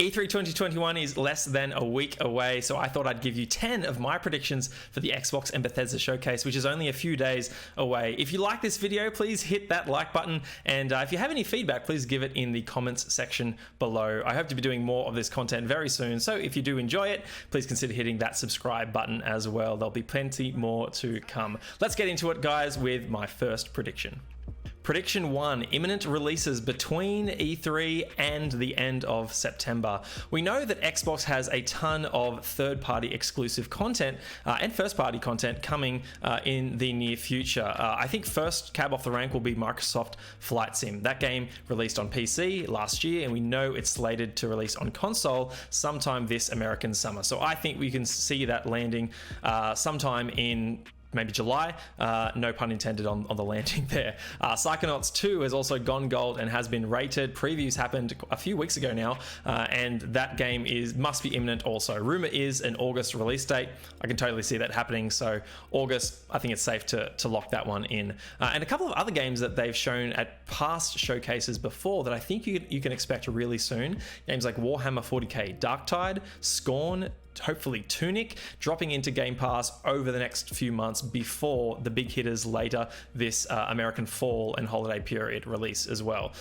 E3 2021 is less than a week away, so I thought I'd give you 10 of my predictions for the Xbox and Bethesda showcase, which is only a few days away. If you like this video, please hit that like button, and if you have any feedback, please give it in the comments section below. I hope to be doing more of this content very soon, so if you do enjoy it, please consider hitting that subscribe button as well. There'll be plenty more to come. Let's get into it, guys, with my first prediction. Prediction 1, imminent releases between E3 and the end of September. We know that Xbox has a ton of third-party exclusive content and first-party content coming in the near future. I think first cab off the rank will be Microsoft Flight Sim. That game released on PC last year, and we know it's slated to release on console sometime this American summer. So I think we can see that landing sometime in maybe July, no pun intended on the landing there. Psychonauts 2 has also gone gold and has been rated. Previews happened a few weeks ago now, and that game must be imminent also. Rumor is an August release date. I can totally see that happening, so August, I think it's safe to lock that one in. And a couple of other games that they've shown at past showcases before that I think you can expect really soon. Games like Warhammer 40k Darktide, Scorn, hopefully Tunic, dropping into Game Pass over the next few months before the big hitters later this American fall and holiday period release as well.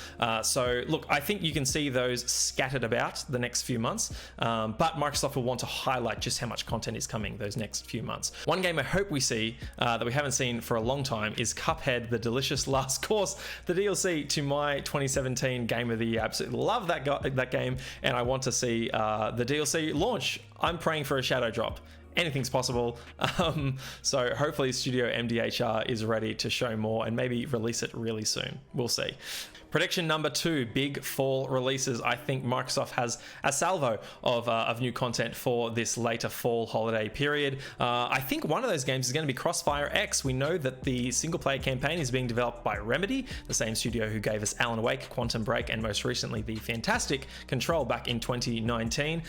So look, I think you can see those scattered about the next few months, but Microsoft will want to highlight just how much content is coming those next few months. One game I hope we see that we haven't seen for a long time is Cuphead, The Delicious Last Course, the DLC to my 2017 Game of the Year. Absolutely love that game, and I want to see the DLC launch. I'm praying for a shadow drop. Anything's possible. So hopefully Studio MDHR is ready to show more and maybe release it really soon. We'll see. Prediction number 2, big fall releases. I think Microsoft has a salvo of new content for this later fall holiday period. I think one of those games is going to be CrossfireX. We know that the single-player campaign is being developed by Remedy, the same studio who gave us Alan Wake, Quantum Break, and most recently the fantastic Control back in 2019.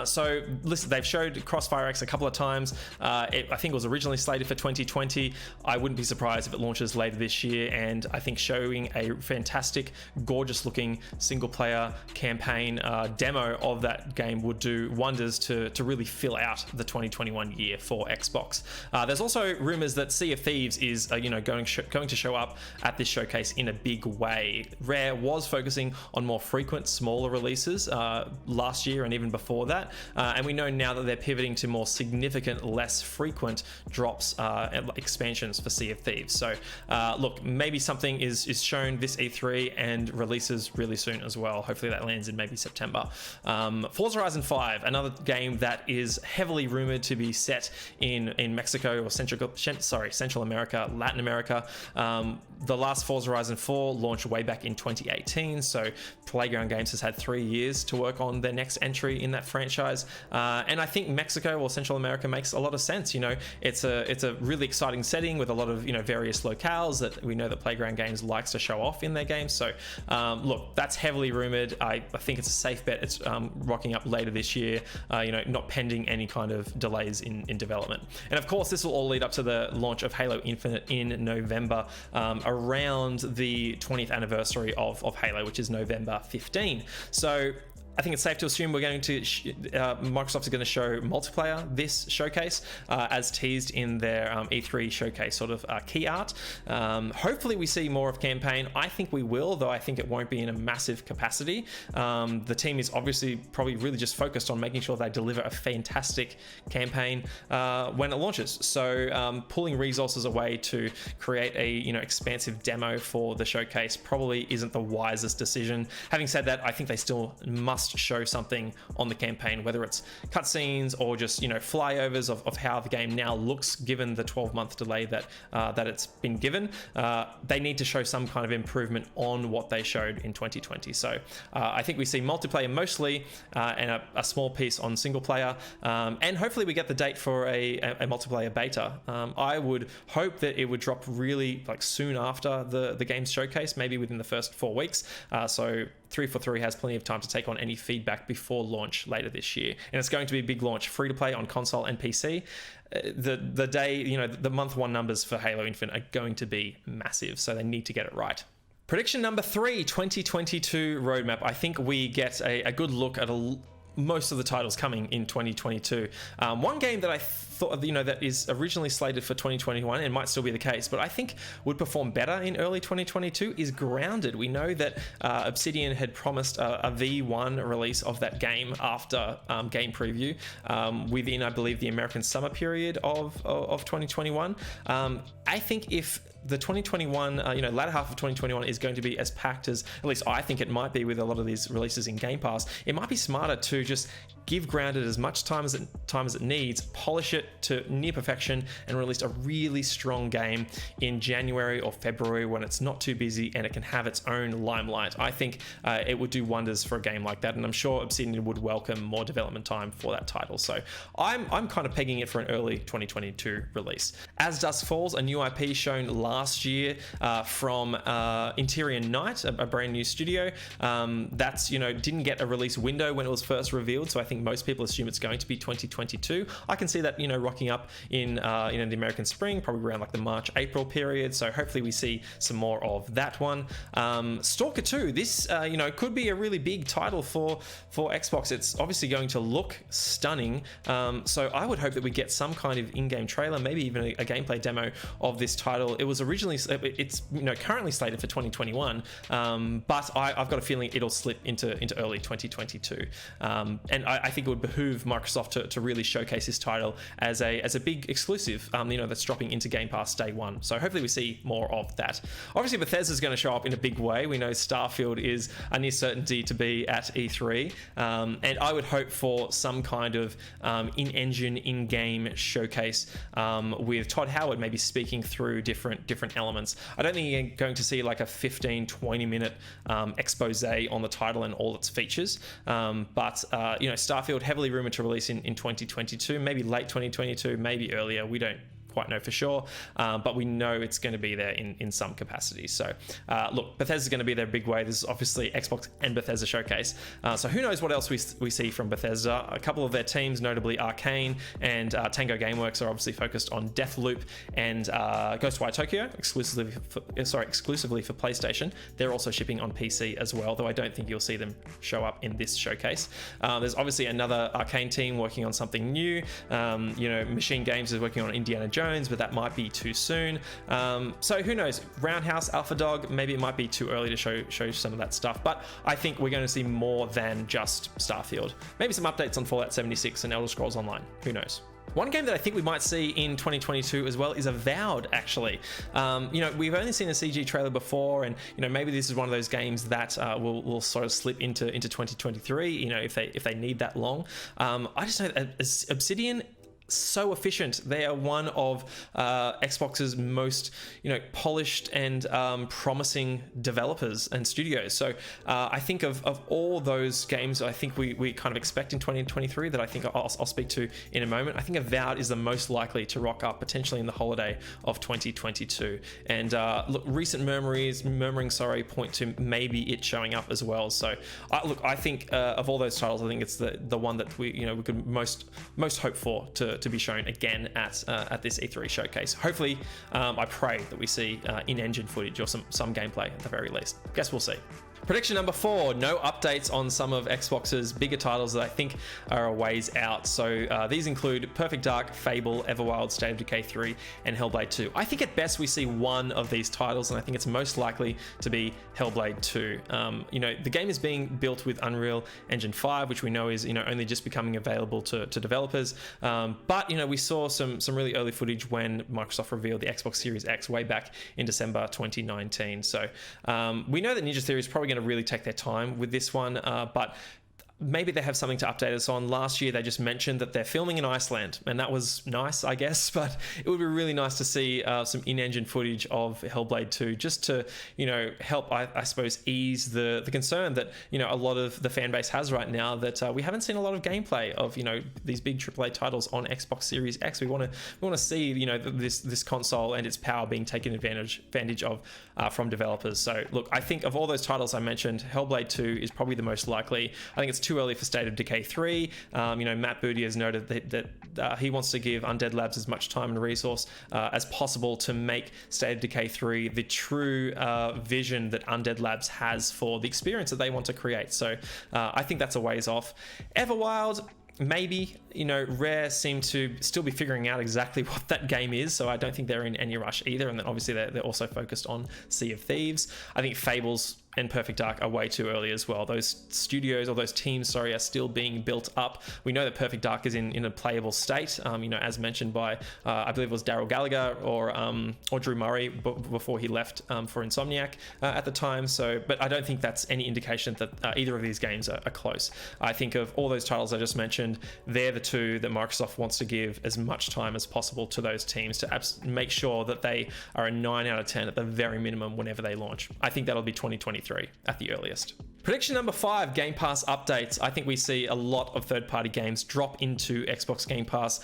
So listen, they've showed CrossfireX a couple of times. I think it was originally slated for 2020. I wouldn't be surprised if it launches later this year, and I think showing a fantastic, gorgeous looking single player campaign demo of that game would do wonders to really fill out the 2021 year for Xbox. There's also rumors that Sea of Thieves is going to show up at this showcase in a big way. Rare was focusing on more frequent, smaller releases last year and even before that, and we know now that they're pivoting to more significant, less frequent drops and expansions for Sea of Thieves. So look, maybe something is shown this E3 and releases really soon as well. Hopefully that lands in maybe September. Forza Horizon 5, another game that is heavily rumored to be set in Mexico or Central America, Latin America. The last Forza Horizon 4 launched way back in 2018, so Playground Games has had 3 years to work on their next entry in that franchise. And I think Mexico or Central America makes a lot of sense. It's a really exciting setting with a lot of various locales that we know that Playground Games likes to show off in their games. So look, that's heavily rumored. I think it's a safe bet. It's rocking up later this year, not pending any kind of delays in development. And of course, this will all lead up to the launch of Halo Infinite in November, around the 20th anniversary of Halo, which is November 15. So I think it's safe to assume we're going to Microsoft is going to show multiplayer this showcase, as teased in their E3 showcase sort of key art. Hopefully we see more of campaign. I think we will, though I think it won't be in a massive capacity. The team is obviously probably really just focused on making sure they deliver a fantastic campaign when it launches. So pulling resources away to create a expansive demo for the showcase probably isn't the wisest decision. Having said that, I think they still must show something on the campaign, whether it's cutscenes or just flyovers of how the game now looks given the 12-month delay that it's been given. They need to show some kind of improvement on what they showed in 2020. So I think we see multiplayer mostly, and a small piece on single player, and hopefully we get the date for a multiplayer beta. I would hope that it would drop really soon after the game's showcase, maybe within the first 4 weeks. So 343 has plenty of time to take on any feedback before launch later this year, and it's going to be a big launch, free to play on console and PC. The day, the month one numbers for Halo Infinite are going to be massive, so they need to get it right. Prediction number 3, 2022 roadmap. I think we get a good look at most of the titles coming in 2022. One game that I thought, that is originally slated for 2021 and might still be the case, but I think would perform better in early 2022 is Grounded. We know that Obsidian had promised a V1 release of that game after game preview within, I believe, the American summer period of 2021. I think if the 2021, latter half of 2021 is going to be as packed as, at least I think it might be with a lot of these releases in Game Pass, it might be smarter to just give Grounded as much time as it needs, polish it to near perfection, and release a really strong game in January or February when it's not too busy and it can have its own limelight. I think it would do wonders for a game like that, and I'm sure Obsidian would welcome more development time for that title. So I'm kind of pegging it for an early 2022 release. As Dusk Falls, a new IP shown last year from Interior Night, a brand new studio that's didn't get a release window when it was first revealed, so I think most people assume it's going to be 2022. I can see that rocking up in the American spring, probably around like the March-April period, so hopefully we see some more of that one. Stalker 2, this could be a really big title for Xbox. It's obviously going to look stunning, so I would hope that we get some kind of in-game trailer, maybe even a gameplay demo of this title. It was originally, it's currently slated for 2021, but I've got a feeling it'll slip into early 2022, and I think it would behoove Microsoft to really showcase this title as a big exclusive, that's dropping into Game Pass day one. So hopefully we see more of that. Obviously Bethesda is going to show up in a big way. We know Starfield is a near certainty to be at E3, and I would hope for some kind of in-engine, in-game showcase with Todd Howard maybe speaking through different elements. I don't think you're going to see like a 15-20 minute expose on the title and all its features, but Starfield heavily rumored to release in 2022, maybe late 2022, maybe earlier. We don't quite know for sure, but we know it's going to be there in some capacity. So look, Bethesda's going to be there big way. This is obviously Xbox and Bethesda showcase, so who knows what else we see from Bethesda. A couple of their teams, notably Arcane and Tango Gameworks, are obviously focused on Deathloop and Ghostwire Tokyo exclusively for PlayStation. They're also shipping on PC as well, though I don't think you'll see them show up in this showcase. There's obviously another Arcane team working on something new. Machine Games is working on Indiana Jones, but that might be too soon. So who knows? Roundhouse, Alpha Dog, maybe it might be too early to show some of that stuff, but I think we're going to see more than just Starfield. Maybe some updates on Fallout 76 and Elder Scrolls Online. Who knows? One game that I think we might see in 2022 as well is Avowed, actually. We've only seen a CG trailer before, and maybe this is one of those games that will sort of slip into 2023, if they need that long. I just know that Obsidian, so efficient. They are one of Xbox's most polished and promising developers and studios. So I think of all those games I think we kind of expect in 2023 that I think I'll speak to in a moment, I think Avowed is the most likely to rock up potentially in the holiday of 2022. And look, recent murmurings point to maybe it showing up as well. So I think of all those titles, I think it's the one that we could most hope for to be shown again at this E3 showcase. Hopefully, I pray that we see in-engine footage or some gameplay at the very least. Guess we'll see. Prediction number 4, no updates on some of Xbox's bigger titles that I think are a ways out. So these include Perfect Dark, Fable, Everwild, State of Decay 3, and Hellblade 2. I think at best we see one of these titles, and I think it's most likely to be Hellblade 2. The game is being built with Unreal Engine 5, which we know is only just becoming available to developers. But we saw some really early footage when Microsoft revealed the Xbox Series X way back in December 2019. So we know that Ninja Theory is probably going to really take their time with this one, but maybe they have something to update us on. Last year, they just mentioned that they're filming in Iceland, and that was nice, I guess, but it would be really nice to see some in-engine footage of Hellblade 2, just to, help, I suppose, ease the concern that, a lot of the fan base has right now, that we haven't seen a lot of gameplay of, these big AAA titles on Xbox Series X. We want to see, this console and its power being taken advantage of from developers. So, look, I think of all those titles I mentioned, Hellblade 2 is probably the most likely. I think it's too early for State of Decay 3. Matt Booty has noted that he wants to give Undead Labs as much time and resource as possible to make State of Decay 3 the true vision that Undead Labs has for the experience that they want to create. So I think that's a ways off. Everwild, maybe. Rare seem to still be figuring out exactly what that game is, so I don't think they're in any rush either. And then obviously they're also focused on Sea of Thieves. I think Fables and Perfect Dark are way too early as well. Those studios, or those teams, are still being built up. We know that Perfect Dark is in a playable state, as mentioned by, I believe it was Daryl Gallagher or Drew Murray before he left for Insomniac at the time. But I don't think that's any indication that either of these games are close. I think of all those titles I just mentioned, they're the two that Microsoft wants to give as much time as possible to those teams to make sure that they are a 9 out of 10 at the very minimum whenever they launch. I think that'll be 2023 at the earliest. Prediction number 5, Game Pass updates. I think we see a lot of third-party games drop into Xbox Game Pass,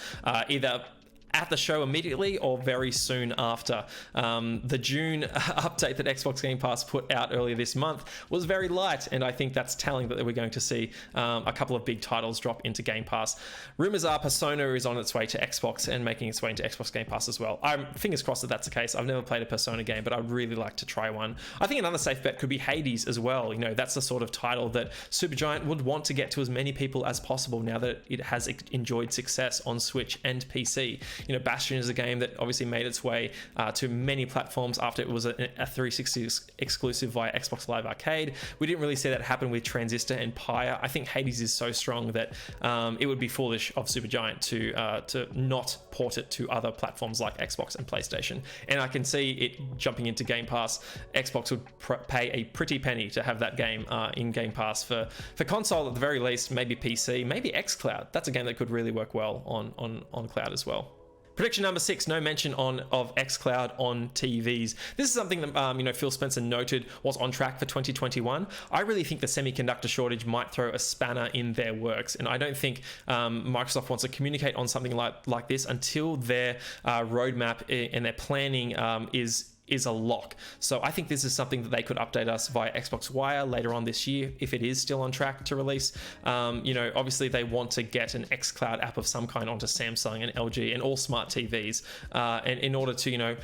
either at the show immediately or very soon after. The June update that Xbox Game Pass put out earlier this month was very light, and I think that's telling that we're going to see a couple of big titles drop into Game Pass. Rumors are Persona is on its way to Xbox and making its way into Xbox Game Pass as well. I'm fingers crossed that that's the case. I've never played a Persona game, but I'd really like to try one. I think another safe bet could be Hades as well. That's the sort of title that Supergiant would want to get to as many people as possible now that it has enjoyed success on Switch and PC. Bastion is a game that obviously made its way to many platforms after it was a 360 exclusive via Xbox Live Arcade. We didn't really see that happen with Transistor and Pyre. I think Hades is so strong that it would be foolish of Supergiant to not port it to other platforms like Xbox and PlayStation. And I can see it jumping into Game Pass. Xbox would pay a pretty penny to have that game in Game Pass for console at the very least, maybe PC, maybe xCloud. That's a game that could really work well on cloud as well. Prediction number 6, no mention of xCloud on TVs. This is something that Phil Spencer noted was on track for 2021. I really think the semiconductor shortage might throw a spanner in their works, and I don't think Microsoft wants to communicate on something like this until their roadmap and their planning is a lock. So I think this is something that they could update us via Xbox Wire later on this year if it is still on track to release. Obviously they want to get an xCloud app of some kind onto Samsung and LG and all smart TVs, and in order to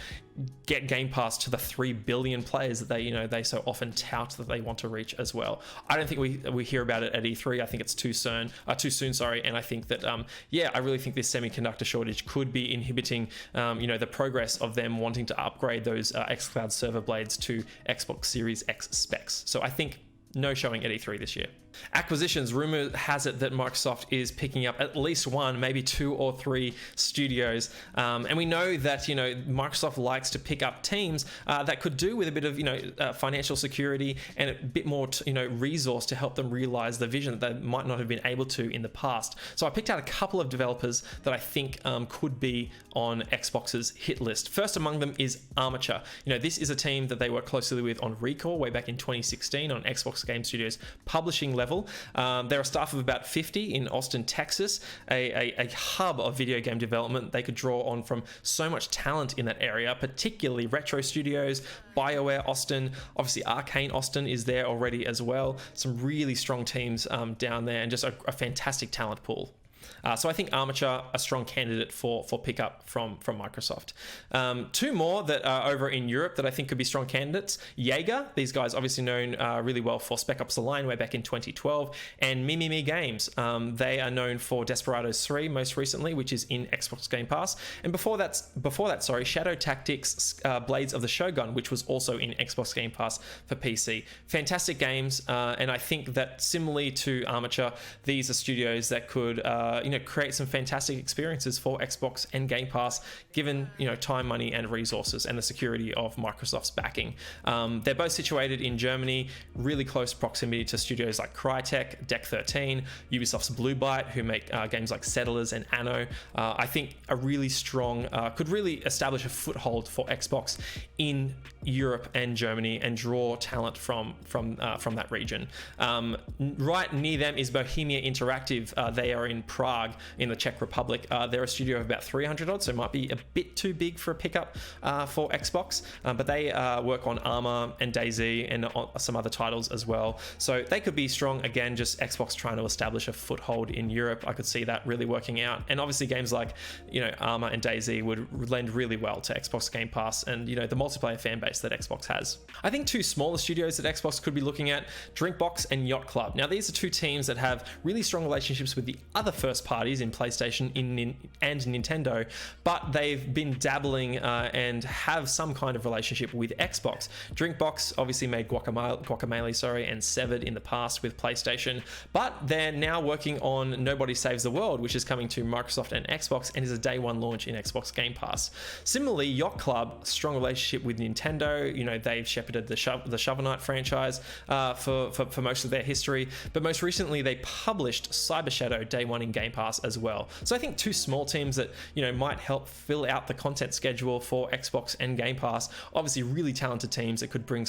get Game Pass to the 3 billion players that they so often tout that they want to reach as well. I don't think we hear about it at E3. I think it's too soon, and I think that I really think this semiconductor shortage could be inhibiting the progress of them wanting to upgrade those xCloud server blades to Xbox Series X specs. So I think no showing at E3 this year. Acquisitions, rumor has it that Microsoft is picking up at least one, maybe 2 or 3 studios, and we know that Microsoft likes to pick up teams that could do with a bit of financial security and a bit more resource to help them realize the vision that they might not have been able to in the past. So I picked out a couple of developers that I think could be on Xbox's hit list. First among them is Armature. This is a team that they worked closely with on Recall way back in 2016 on Xbox Game Studios publishing level. They're a staff of about 50 in Austin, Texas, a hub of video game development. They could draw on from so much talent in that area, particularly Retro Studios, BioWare Austin, obviously Arcane Austin is there already as well. Some really strong teams down there, and just a fantastic talent pool. So I think Armature, a strong candidate for pickup from Microsoft. 2 more that are over in Europe that I think could be strong candidates. Jaeger, these guys obviously known really well for Spec Ops: The Line way back in 2012, and Mimimi Games. They are known for Desperados 3 most recently, which is in Xbox Game Pass, and before that, Shadow Tactics: Blades of the Shogun, which was also in Xbox Game Pass for PC. Fantastic games, and I think that similarly to Armature, these are studios that could create some fantastic experiences for Xbox and Game Pass, given time, money, and resources, and the security of Microsoft's backing. They're both situated in Germany, really close proximity to studios like Crytek, Deck 13, Ubisoft's Blue Byte, who make games like Settlers and Anno. I think a really strong could really establish a foothold for Xbox in Europe and Germany and draw talent from that region. Right near them is Bohemia Interactive. They are in Prague, Prague in the Czech Republic. They're a studio of about 300 odd, so it might be a bit too big for a pickup for Xbox, but they work on Arma and DayZ and some other titles as well. So they could be strong. Again, just Xbox trying to establish a foothold in Europe. I could see that really working out. And obviously games like, Arma and DayZ would lend really well to Xbox Game Pass and, the multiplayer fan base that Xbox has. I think two smaller studios that Xbox could be looking at, Drinkbox and Yacht Club. Now, these are two teams that have really strong relationships with the other first parties in PlayStation and Nintendo, but they've been dabbling and have some kind of relationship with Xbox. Drinkbox obviously made Guacamelee, and Severed in the past with PlayStation, but they're now working on Nobody Saves the World, which is coming to Microsoft and Xbox and is a day one launch in Xbox Game Pass. Similarly, Yacht Club, strong relationship with Nintendo. They've shepherded the Shovel Knight franchise for most of their history, but most recently they published Cyber Shadow day one in Game Pass as well. So I think two small teams that might help fill out the content schedule for Xbox and Game Pass. Obviously, really talented teams that could bring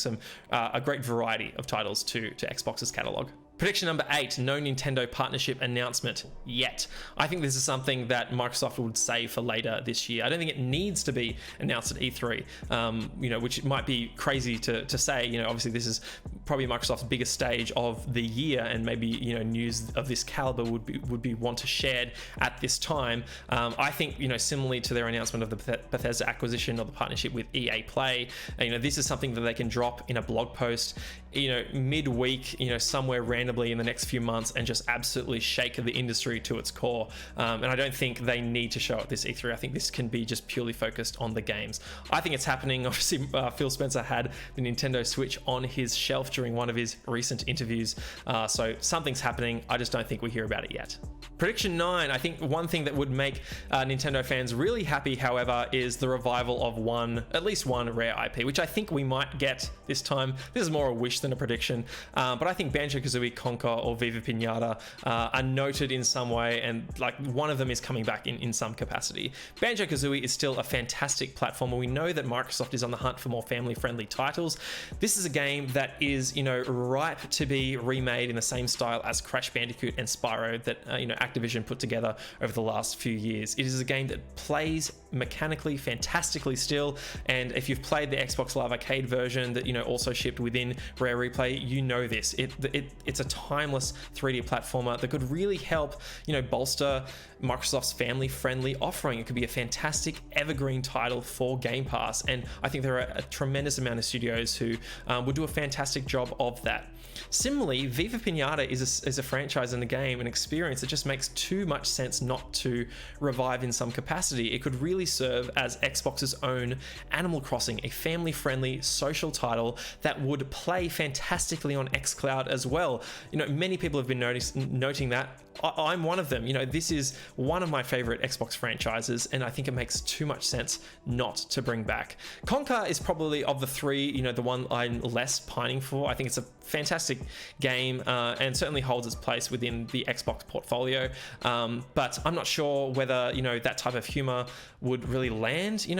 a great variety of titles to Xbox's catalog. Prediction number 8, no Nintendo partnership announcement yet. I think this is something that Microsoft would save for later this year. I don't think it needs to be announced at E3, which might be crazy to say. Obviously this is probably Microsoft's biggest stage of the year, and maybe news of this caliber would be one to shared at this time. I think similarly to their announcement of the Bethesda acquisition or the partnership with EA Play, this is something that they can drop in a blog post, midweek, somewhere randomly in the next few months and just absolutely shake the industry to its core. And I don't think they need to show at this E3. I think this can be just purely focused on the games. I think it's happening. Obviously, Phil Spencer had the Nintendo Switch on his shelf during one of his recent interviews. So something's happening. I just don't think we hear about it yet. Prediction 9, I think one thing that would make Nintendo fans really happy, however, is the revival of at least one Rare IP, which I think we might get this time. This is more a wish than a prediction, but I think Banjo-Kazooie, Conker, or Viva Pinata are noted in some way, and one of them is coming back in some capacity. Banjo-Kazooie is still a fantastic platformer. We know that Microsoft is on the hunt for more family-friendly titles. This is a game that is, ripe to be remade in the same style as Crash Bandicoot and Spyro that, Activision put together over the last few years. It is a game that plays mechanically fantastically still, and if you've played the Xbox Live Arcade version that also shipped within Rare Replay, this. It's a timeless 3D platformer that could really help bolster Microsoft's family-friendly offering. It could be a fantastic evergreen title for Game Pass, and I think there are a tremendous amount of studios who would do a fantastic job of that. Similarly, Viva Pinata is a franchise and a game, an experience that just makes too much sense not to revive in some capacity. It could really serve as Xbox's own Animal Crossing, a family-friendly social title that would play fantastically on xCloud as well. Many people have been noting that. I'm one of them. This is one of my favorite Xbox franchises, and I think it makes too much sense not to bring back. Conker is probably, of the three, the one I'm less pining for. I think it's a fantastic game and certainly holds its place within the Xbox portfolio, but I'm not sure whether that type of humor would really land in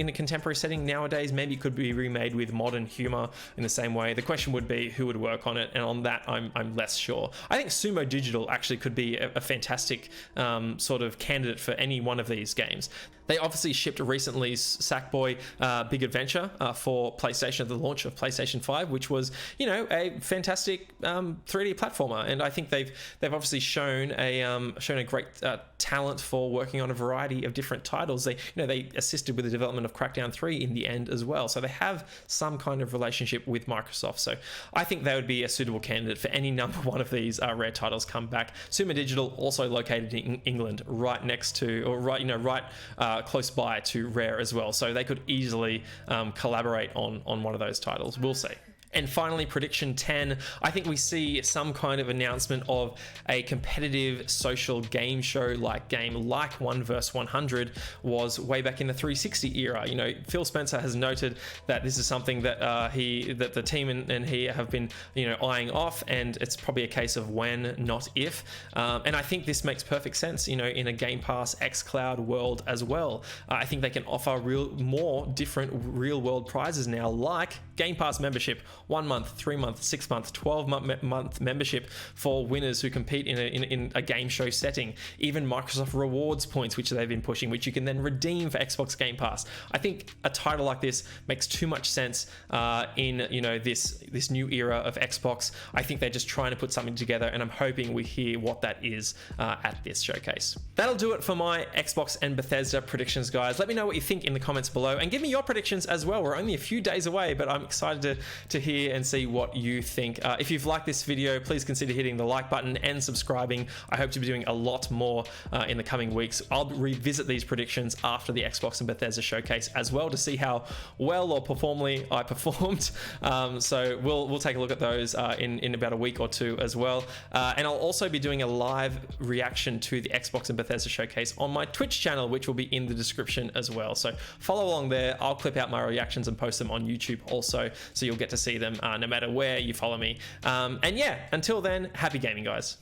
a contemporary setting nowadays. Maybe it could be remade with modern humor in the same way. The question would be who would work on it, and on that I'm less sure. I think Sumo Digital actually could be a fantastic sort of candidate for any one of these games. They obviously shipped recently Sackboy Big Adventure for PlayStation at the launch of PlayStation 5, which was, a fantastic 3D platformer. And I think they've obviously shown a great talent for working on a variety of different titles. They assisted with the development of Crackdown 3 in the end as well. So they have some kind of relationship with Microsoft. So I think they would be a suitable candidate for any number one of these Rare titles come back. Sumo Digital, also located in England, right next to, or right close by to Rare as well. So they could easily collaborate on one of those titles. We'll see. And finally, prediction 10, I think we see some kind of announcement of a competitive social game show game like 1 vs 100 was way back in the 360 era. Phil Spencer has noted that this is something that that the team and he have been eyeing off, and it's probably a case of when, not if. And I think this makes perfect sense, in a Game Pass xCloud world as well. I think they can offer more different real world prizes now, like Game Pass membership 1 month, 3 month, 6 month, 12-month membership for winners who compete in a game show setting. Even Microsoft Rewards points, which they've been pushing, which you can then redeem for Xbox Game Pass. I think a title like this makes too much sense in this new era of Xbox. I think they're just trying to put something together, and I'm hoping we hear what that is at this showcase. That'll do it for my Xbox and Bethesda predictions, guys. Let me know what you think in the comments below, and give me your predictions as well. We're only a few days away, but I'm excited to hear and see what you think. If you've liked this video, please consider hitting the like button and subscribing. I hope to be doing a lot more in the coming weeks. I'll revisit these predictions after the Xbox and Bethesda showcase as well to see how well or poorly I performed. So we'll take a look at those in about a week or two as well. And I'll also be doing a live reaction to the Xbox and Bethesda showcase on my Twitch channel, which will be in the description as well. So follow along there. I'll clip out my reactions and post them on YouTube also, so you'll get to see them no matter where you follow me. And yeah, until then, happy gaming, guys.